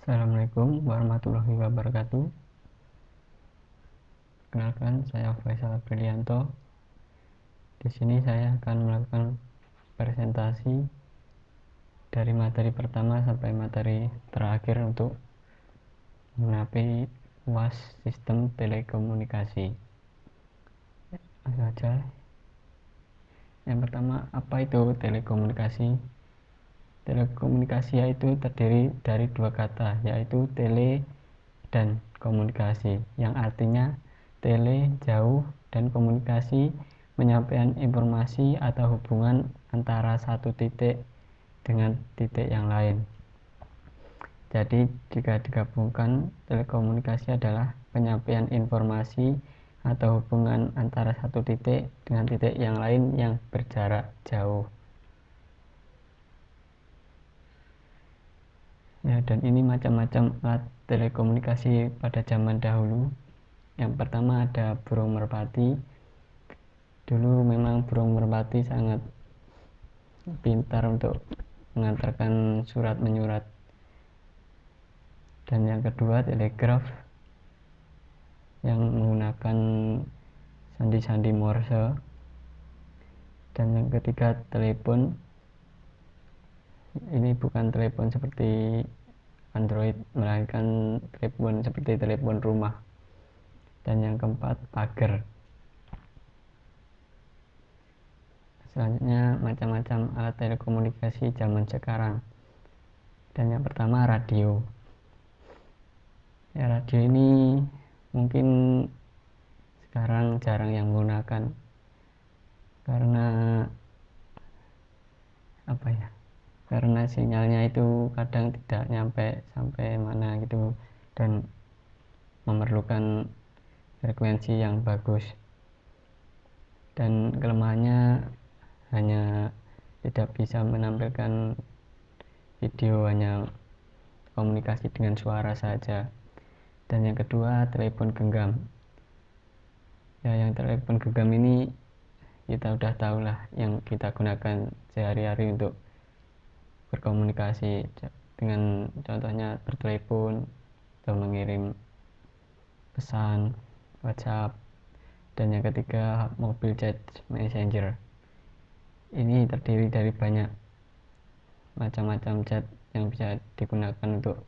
Assalamualaikum warahmatullahi wabarakatuh. Kenalkan, saya Faisal Brilianto. Di sini saya akan melakukan presentasi dari materi pertama sampai materi terakhir untuk mengenai UAS sistem telekomunikasi. Langsung saja. Yang pertama, apa itu telekomunikasi? Telekomunikasi yaitu terdiri dari dua kata, yaitu tele dan komunikasi, yang artinya tele jauh dan komunikasi menyampaikan informasi atau hubungan antara satu titik dengan titik yang lain. Jadi jika digabungkan, telekomunikasi adalah penyampaian informasi atau hubungan antara satu titik dengan titik yang lain yang berjarak jauh. Ya, dan ini macam-macam alat telekomunikasi pada zaman dahulu. Yang pertama ada burung merpati. Dulu memang burung merpati sangat pintar untuk mengantarkan surat menyurat. Dan yang kedua telegraf yang menggunakan sandi-sandi Morse. Dan yang ketiga telepon. Ini bukan telepon seperti Android, melainkan telepon seperti telepon rumah. Dan yang keempat pager. Selanjutnya macam-macam alat telekomunikasi zaman sekarang. Dan yang pertama radio. Ya, radio ini mungkin sekarang jarang yang menggunakan karena karena sinyalnya itu kadang tidak nyampe sampai mana gitu dan memerlukan frekuensi yang bagus, dan kelemahannya hanya tidak bisa menampilkan video, hanya komunikasi dengan suara saja. Dan yang kedua telepon genggam. Ya, yang telepon genggam ini kita udah tahu lah, yang kita gunakan sehari-hari untuk berkomunikasi dengan contohnya bertelepon atau mengirim pesan WhatsApp. Dan yang ketiga mobile chat messenger. Ini terdiri dari banyak macam-macam chat yang bisa digunakan untuk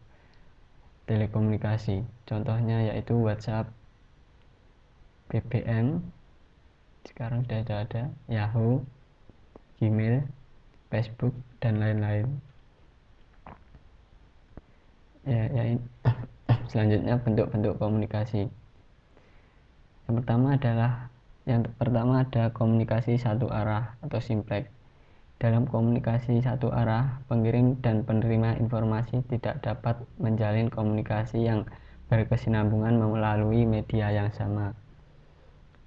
telekomunikasi. Contohnya yaitu WhatsApp, BBM, sekarang sudah ada Yahoo, Gmail, Facebook, dan lain-lain. Selanjutnya bentuk-bentuk komunikasi. Yang pertama ada komunikasi satu arah atau simplex. Dalam komunikasi satu arah, pengirim dan penerima informasi tidak dapat menjalin komunikasi yang berkesinambungan melalui media yang sama.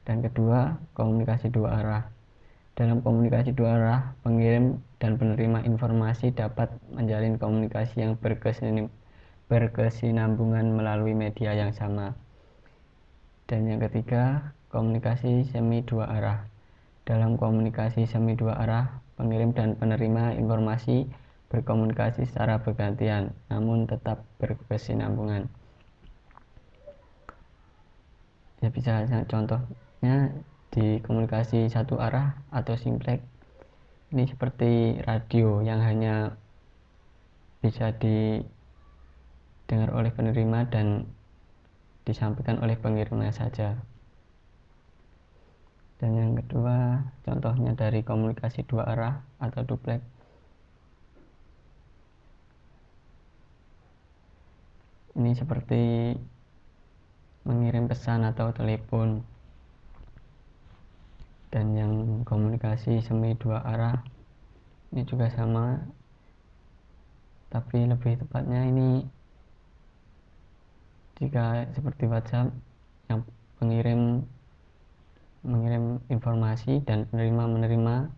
Dan kedua, komunikasi dua arah. Dalam komunikasi dua arah, pengirim dan penerima informasi dapat menjalin komunikasi yang berkesinambungan melalui media yang sama. Dan yang ketiga, komunikasi semi dua arah. Dalam komunikasi semi dua arah, pengirim dan penerima informasi berkomunikasi secara bergantian, namun tetap berkesinambungan. Ya, bisa contohnya di komunikasi satu arah atau simplex ini seperti radio yang hanya bisa didengar oleh penerima dan disampaikan oleh pengirimnya saja. Dan yang kedua contohnya dari komunikasi dua arah atau duplex. Ini seperti mengirim pesan atau telepon. Dan yang komunikasi semi dua arah ini juga sama, tapi lebih tepatnya ini jika seperti WhatsApp yang pengirim mengirim informasi dan penerima menerima,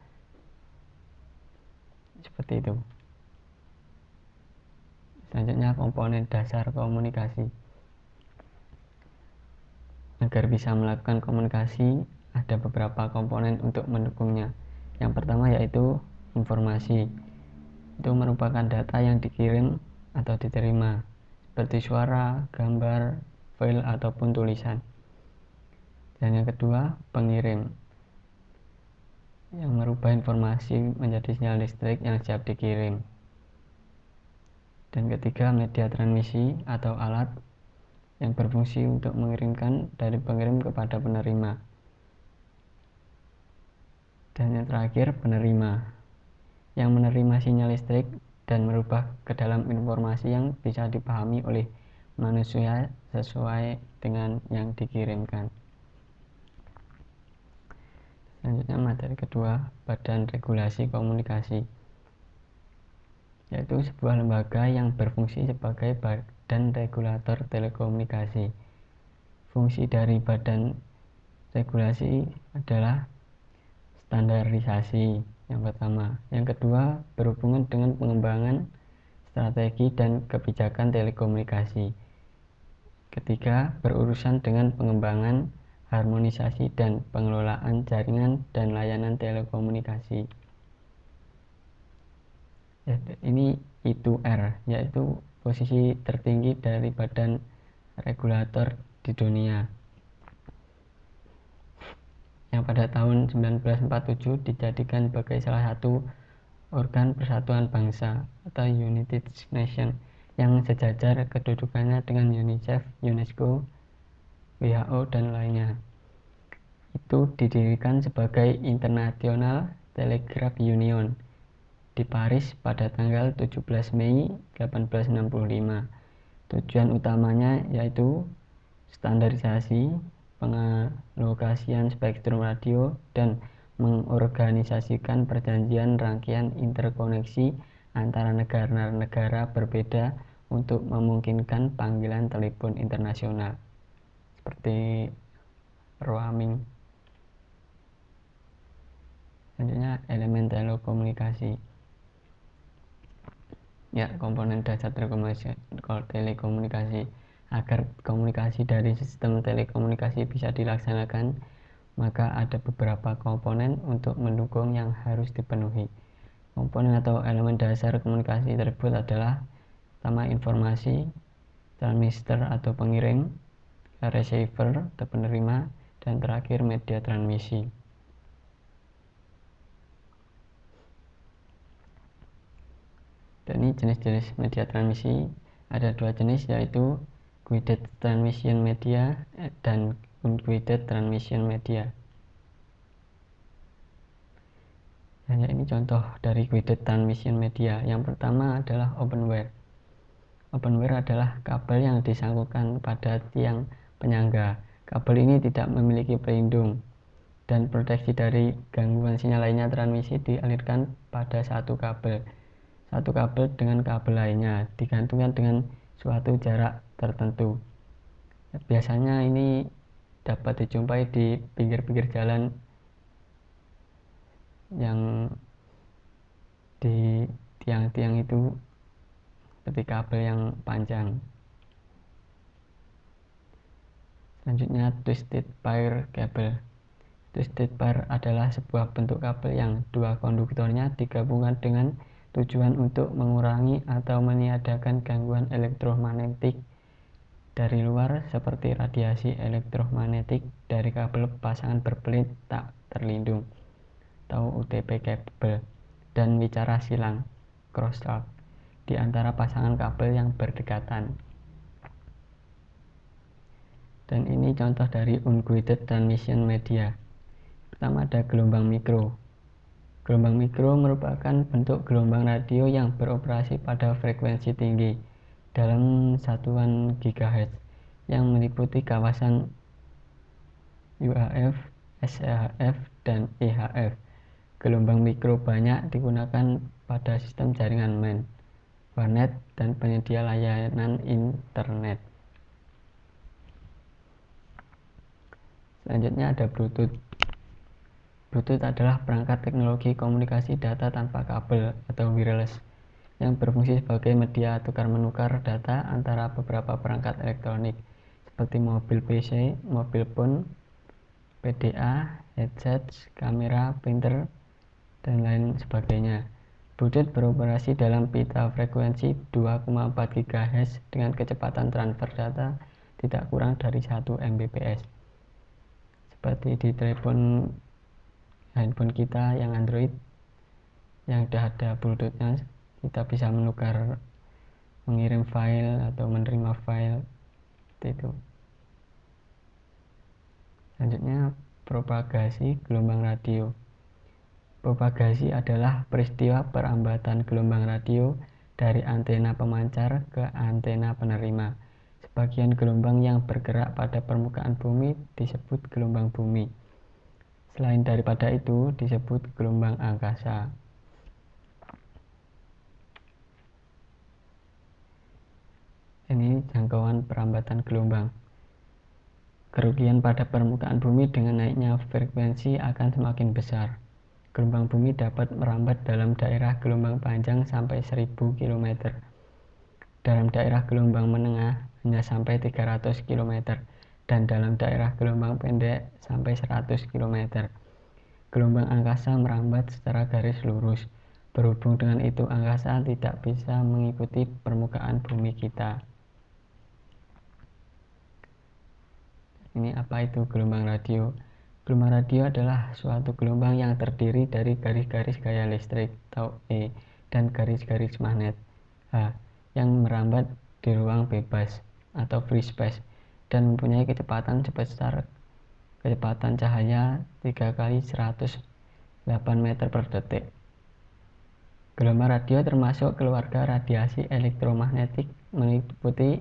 seperti itu. Selanjutnya komponen dasar komunikasi. Agar bisa melakukan komunikasi ada beberapa komponen untuk mendukungnya. Yang pertama yaitu informasi. Itu merupakan data yang dikirim atau diterima. seperti suara, gambar, file, ataupun tulisan. Dan yang kedua, pengirim, yang merubah informasi menjadi sinyal listrik yang siap dikirim. Dan ketiga, media transmisi atau alat yang berfungsi untuk mengirimkan dari pengirim kepada penerima. Dan yang terakhir, penerima, yang menerima sinyal listrik dan merubah ke dalam informasi yang bisa dipahami oleh manusia sesuai dengan yang dikirimkan. Selanjutnya materi kedua, Badan Regulasi Komunikasi, yaitu sebuah lembaga yang berfungsi sebagai badan regulator telekomunikasi. Fungsi dari badan regulasi adalah standarisasi yang pertama. Yang kedua, berhubungan dengan pengembangan strategi dan kebijakan telekomunikasi. Ketiga, berurusan dengan pengembangan, harmonisasi, dan pengelolaan jaringan dan layanan telekomunikasi. Ini I2R, yaitu posisi tertinggi dari badan regulator di dunia, yang pada tahun 1947 dijadikan sebagai salah satu organ persatuan bangsa atau United Nations yang sejajar kedudukannya dengan UNICEF, UNESCO, WHO, dan lainnya. Itu didirikan sebagai International Telegraph Union di Paris pada tanggal 17 Mei 1865. Tujuan utamanya yaitu standarisasi, pengalokasian spektrum radio, dan mengorganisasikan perjanjian rangkaian interkoneksi antara negara-negara berbeda untuk memungkinkan panggilan telepon internasional seperti roaming. Selanjutnya, elemen telekomunikasi. Ya, komponen dasar telekomunikasi. Agar komunikasi dari sistem telekomunikasi bisa dilaksanakan, maka ada beberapa komponen untuk mendukung yang harus dipenuhi. Komponen atau elemen dasar komunikasi tersebut adalah pertama, informasi, transmitter atau pengirim, receiver atau penerima, dan terakhir media transmisi. Dan ini jenis-jenis media transmisi ada dua jenis, yaitu guided transmission media dan unguided transmission media. Hanya ini contoh dari guided transmission media. Yang pertama adalah open wire. Open wire adalah kabel yang disangkutkan pada tiang penyangga. Kabel ini tidak memiliki pelindung dan proteksi dari gangguan sinyal lainnya. Transmisi dialirkan pada satu kabel dengan kabel lainnya, digantungkan dengan suatu jarak tertentu. Biasanya ini dapat dijumpai di pinggir-pinggir jalan yang di tiang-tiang itu seperti kabel yang panjang. Selanjutnya, twisted pair cable. Twisted pair adalah sebuah bentuk kabel yang dua konduktornya digabungkan dengan tujuan untuk mengurangi atau meniadakan gangguan elektromagnetik dari luar seperti radiasi elektromagnetik dari kabel pasangan berbelit tak terlindung atau UTP kabel dan wicara silang crosstalk di antara pasangan kabel yang berdekatan. Dan ini contoh dari unguided transmission media. Pertama ada gelombang mikro. Gelombang mikro merupakan bentuk gelombang radio yang beroperasi pada frekuensi tinggi dalam satuan GHz yang meliputi kawasan UHF, SHF, dan EHF. Gelombang mikro banyak digunakan pada sistem jaringan MAN, warnet, dan penyedia layanan internet. Selanjutnya ada Bluetooth. Bluetooth adalah perangkat teknologi komunikasi data tanpa kabel atau wireless yang berfungsi sebagai media tukar-menukar data antara beberapa perangkat elektronik seperti mobil PC, mobil phone, PDA, headset, kamera, printer, dan lain sebagainya. Bluetooth beroperasi dalam pita frekuensi 2,4 GHz dengan kecepatan transfer data tidak kurang dari 1 Mbps. Seperti di handphone kita yang Android yang sudah ada Bluetooth-nya, kita bisa mengirim file atau menerima file seperti itu. Selanjutnya, propagasi gelombang radio. Propagasi adalah peristiwa perambatan gelombang radio dari antena pemancar ke antena penerima. Sebagian gelombang yang bergerak pada permukaan bumi disebut gelombang bumi. Selain daripada itu disebut gelombang angkasa. Ini jangkauan perambatan gelombang. Kerugian pada permukaan bumi dengan naiknya frekuensi akan semakin besar. Gelombang bumi dapat merambat dalam daerah gelombang panjang sampai 1000 km. Dalam daerah gelombang menengah hanya sampai 300 km dan dalam daerah gelombang pendek sampai 100 km. Gelombang angkasa merambat secara garis lurus. Berhubung dengan itu, angkasa tidak bisa mengikuti permukaan bumi kita. Ini apa itu gelombang radio? Gelombang radio adalah suatu gelombang yang terdiri dari garis-garis gaya listrik atau E dan garis-garis magnet H yang merambat di ruang bebas atau free space dan mempunyai kecepatan sebesar kecepatan cahaya 3 kali 108 meter per detik. Gelombang radio termasuk keluarga radiasi elektromagnetik meliputi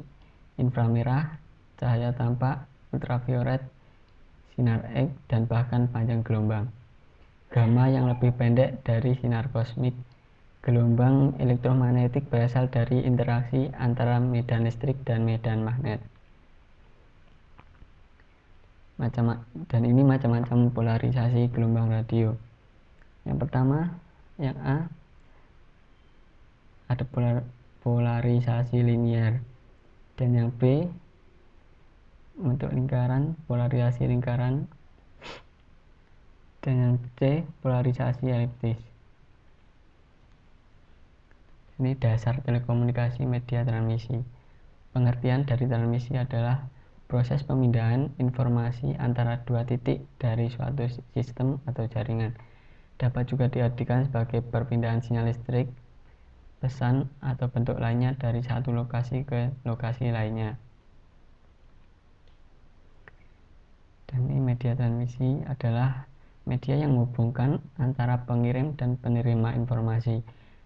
inframerah, cahaya tampak, ultraviolet, sinar X, dan bahkan panjang gelombang gamma yang lebih pendek dari sinar kosmik. Gelombang elektromagnetik berasal dari interaksi antara medan listrik dan medan magnet. Dan ini macam-macam polarisasi gelombang radio. Yang pertama, yang A, ada polarisasi linear, dan yang B untuk lingkaran, polarisasi lingkaran, dan yang C polarisasi eliptis. Ini dasar telekomunikasi media transmisi. Pengertian dari transmisi adalah proses pemindahan informasi antara dua titik dari suatu sistem atau jaringan. Dapat juga diartikan sebagai perpindahan sinyal listrik, pesan, atau bentuk lainnya dari satu lokasi ke lokasi lainnya. Dan ini media transmisi adalah media yang menghubungkan antara pengirim dan penerima informasi.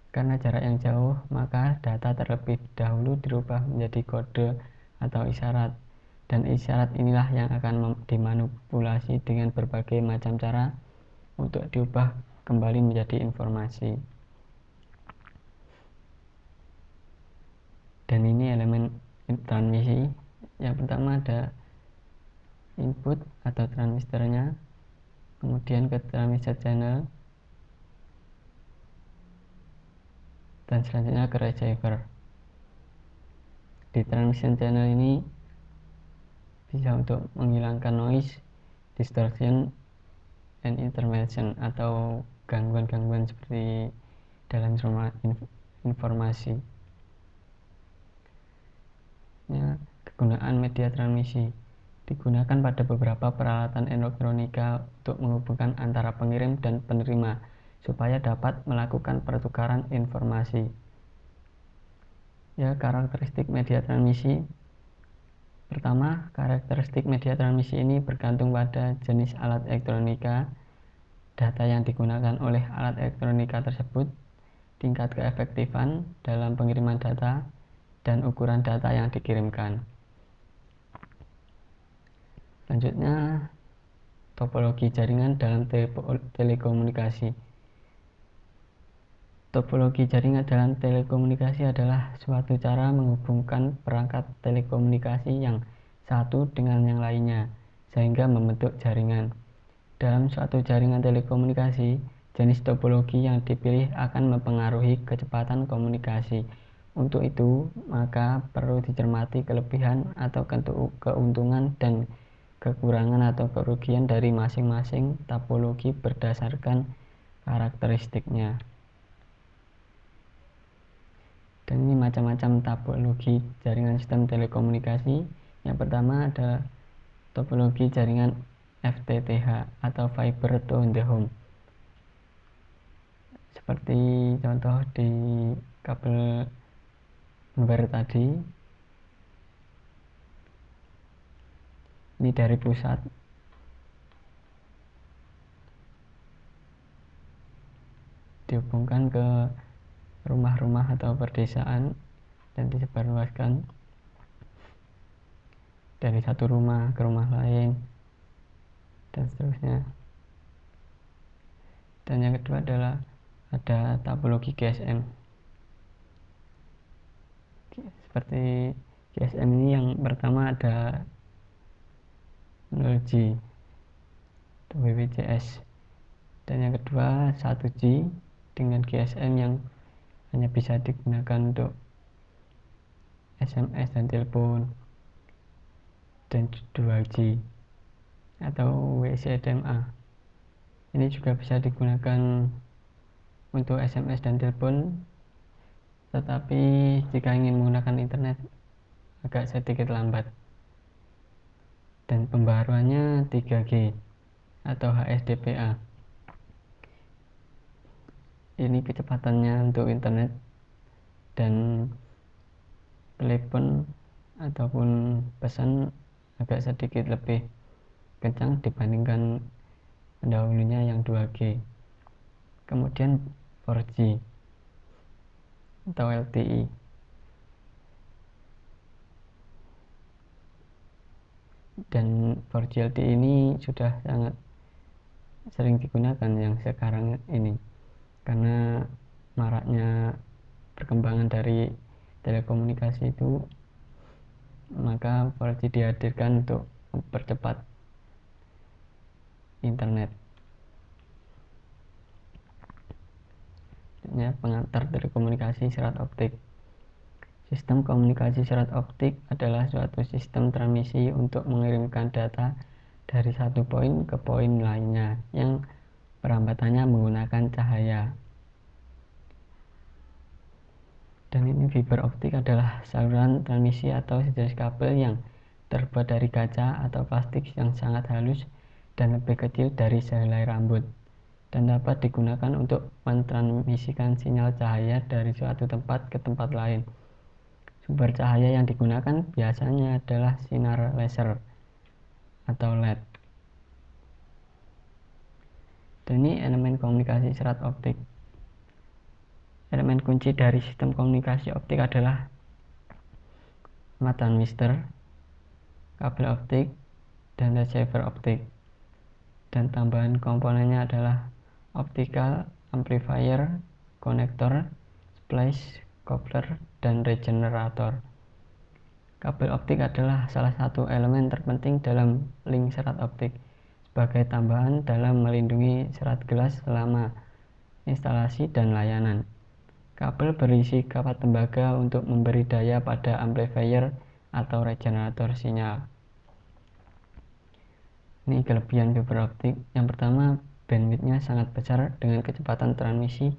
Karena jarak yang jauh, maka data terlebih dahulu dirubah menjadi kode atau isyarat. Dan isyarat inilah yang akan dimanipulasi dengan berbagai macam cara untuk diubah kembali menjadi informasi. Dan ini elemen transmisi. Yang pertama ada input atau transistornya, kemudian ke transmitter channel, dan selanjutnya ke receiver. Di transmission channel ini bisa untuk menghilangkan noise, distortion, and intervention atau gangguan-gangguan seperti dalam informasi. Kegunaan media transmisi digunakan pada beberapa peralatan elektronika untuk menghubungkan antara pengirim dan penerima supaya dapat melakukan pertukaran informasi. Karakteristik media transmisi. Pertama, karakteristik media transmisi ini bergantung pada jenis alat elektronika, data yang digunakan oleh alat elektronika tersebut, tingkat keefektifan dalam pengiriman data, dan ukuran data yang dikirimkan. Selanjutnya, topologi jaringan dalam telekomunikasi. Topologi jaringan dalam telekomunikasi adalah suatu cara menghubungkan perangkat telekomunikasi yang satu dengan yang lainnya, sehingga membentuk jaringan. Dalam suatu jaringan telekomunikasi, jenis topologi yang dipilih akan mempengaruhi kecepatan komunikasi. Untuk itu, maka perlu dicermati kelebihan atau keuntungan dan kekurangan atau kerugian dari masing-masing topologi berdasarkan karakteristiknya. Dan ini macam-macam topologi jaringan sistem telekomunikasi. Yang pertama ada topologi jaringan FTTH atau Fiber to the Home. Seperti contoh di kabel ember tadi. Ini dari pusat dihubungkan ke rumah-rumah atau perdesaan dan disebarluaskan dari satu rumah ke rumah lain dan seterusnya. Dan yang kedua adalah ada topologi GSM. Seperti GSM ini yang pertama ada 0G atau WWCS, dan yang kedua 1G dengan GSM yang hanya bisa digunakan untuk SMS dan telepon, dan 2G atau WCDMA. Ini juga bisa digunakan untuk SMS dan telepon, tetapi jika ingin menggunakan internet agak sedikit lambat. Dan pembaruannya 3G atau HSDPA. Ini kecepatannya untuk internet dan telepon ataupun pesan agak sedikit lebih kencang dibandingkan pendahulunya yang 2G. Kemudian 4G atau LTE. Dan 4G LTE ini sudah sangat sering digunakan yang sekarang ini, karena maraknya perkembangan dari telekomunikasi itu, maka 4G dihadirkan untuk mempercepat internet. Pengantar telekomunikasi serat optik. Sistem komunikasi serat optik adalah suatu sistem transmisi untuk mengirimkan data dari satu poin ke poin lainnya yang perambatannya menggunakan cahaya. Dan ini fiber optik adalah saluran transmisi atau sejenis kabel yang terbuat dari kaca atau plastik yang sangat halus dan lebih kecil dari sehelai rambut, dan dapat digunakan untuk mentransmisikan sinyal cahaya dari suatu tempat ke tempat lain. Sumber cahaya yang digunakan biasanya adalah sinar laser atau LED. Dan ini elemen komunikasi serat optik. Elemen kunci dari sistem komunikasi optik adalah transmitter, kabel optik, dan receiver optik. Dan tambahan komponennya adalah optical amplifier, konektor, splice, coupler, dan regenerator. Kabel optik adalah salah satu elemen terpenting dalam link serat optik sebagai tambahan dalam melindungi serat gelas selama instalasi dan layanan. Kabel berisi kawat tembaga untuk memberi daya pada amplifier atau regenerator sinyal. Ini kelebihan fiber optik. Yang pertama, bandwidthnya sangat besar dengan kecepatan transmisi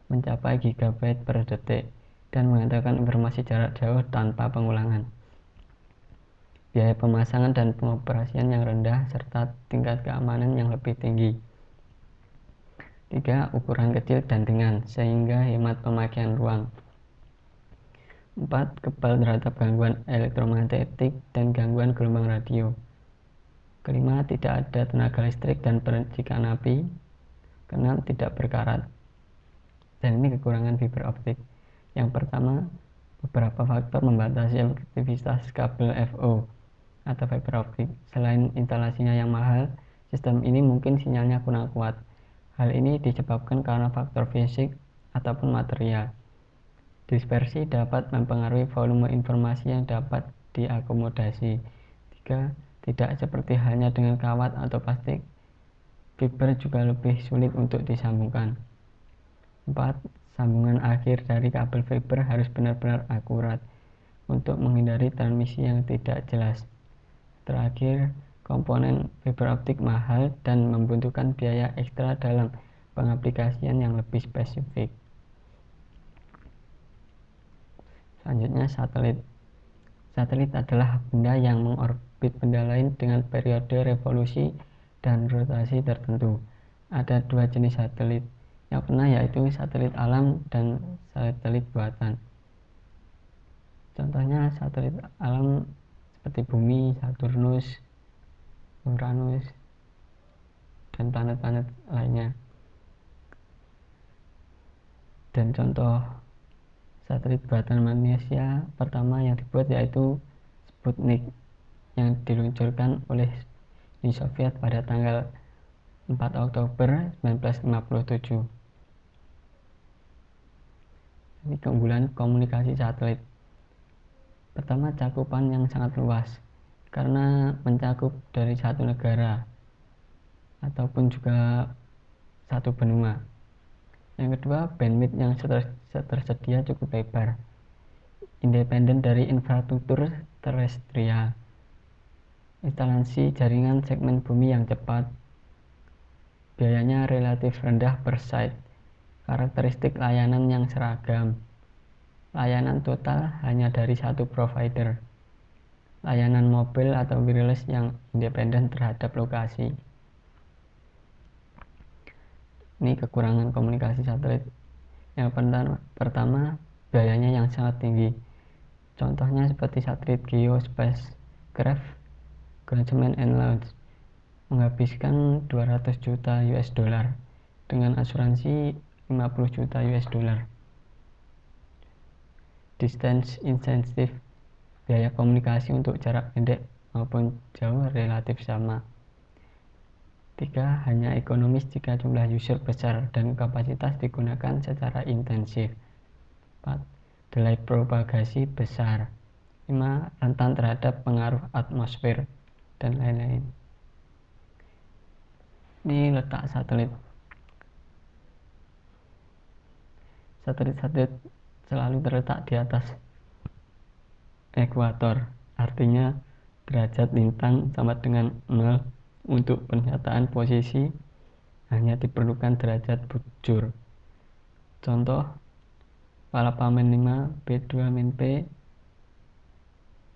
mencapai gigabit per detik dan mengantarkan informasi jarak jauh tanpa pengulangan. Biaya pemasangan dan pengoperasian yang rendah serta tingkat keamanan yang lebih tinggi. 3. Ukuran kecil dan ringan sehingga hemat pemakaian ruang. 4. Kebal terhadap gangguan elektromagnetik dan gangguan gelombang radio. Kelima, tidak ada tenaga listrik dan percikan api. Keenam, tidak berkarat. Dan ini kekurangan fiber optik. Yang pertama, beberapa faktor membatasi efektivitas kabel FO atau fiber optik. Selain instalasinya yang mahal, sistem ini mungkin sinyalnya kurang kuat. Hal ini disebabkan karena faktor fisik ataupun material. Dispersi dapat mempengaruhi volume informasi yang dapat diakomodasi. 3. Tidak seperti halnya dengan kawat atau plastik, fiber juga lebih sulit untuk disambungkan. 4. Sambungan akhir dari kabel fiber harus benar-benar akurat untuk menghindari transmisi yang tidak jelas. Terakhir, komponen fiber optik mahal dan membutuhkan biaya ekstra dalam pengaplikasian yang lebih spesifik. Selanjutnya satelit. Satelit adalah benda yang mengorbit benda lain dengan periode revolusi dan rotasi tertentu. Ada dua jenis satelit yang pernah, yaitu satelit alam dan satelit buatan. Contohnya satelit alam seperti Bumi, Saturnus, Uranus, dan planet-planet lainnya. Dan contoh satelit buatan Malaysia pertama yang dibuat yaitu Sputnik yang diluncurkan oleh Uni Soviet pada tanggal 4 Oktober 1957. Ini keunggulan komunikasi satelit. Pertama, cakupan yang sangat luas karena mencakup dari satu negara ataupun juga satu benua. Yang kedua, bandwidth yang tersedia cukup lebar, independen dari infrastruktur terestrial, instalasi jaringan segmen bumi yang cepat, biayanya relatif rendah per site, karakteristik layanan yang seragam, layanan total hanya dari satu provider, layanan mobil atau wireless yang independen terhadap lokasi. Ini kekurangan komunikasi satelit. Yang pertama, biayanya yang sangat tinggi. Contohnya seperti satelit Geospacecraft Ground and Launch menghabiskan 200 juta US dollar dengan asuransi 50 juta US dollar. Distance insensitive, biaya komunikasi untuk jarak pendek maupun jauh relatif sama. 3. Hanya ekonomis jika jumlah user besar dan kapasitas digunakan secara intensif. 4. Delay propagasi besar. 5. Rentan terhadap pengaruh atmosfer dan lain-lain. Ini letak satelit. Satelit-satelit selalu terletak di atas ekuator, artinya derajat lintang sama dengan 0. Untuk pernyataan posisi hanya diperlukan derajat bujur. Contoh, Palapamen 5 B2-P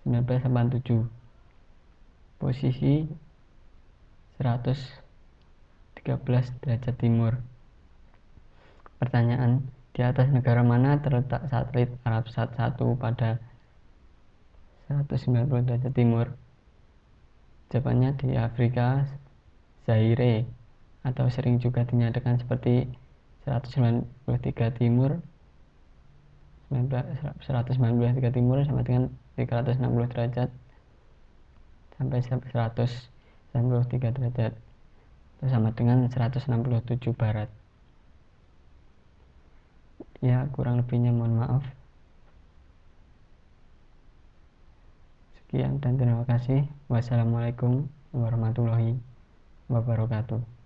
1987, posisi 113 derajat timur. Pertanyaan, di atas negara mana terletak satelit Arabsat 1 pada 190 derajat timur? Jawabannya di Afrika, Zaire, atau sering juga dinyatakan seperti 193 timur 193 timur sama dengan 360 derajat sampai 193 derajat itu sama dengan 167 barat. Ya, kurang lebihnya mohon maaf. Sekian dan terima kasih. Wassalamualaikum warahmatullahi wabarakatuh.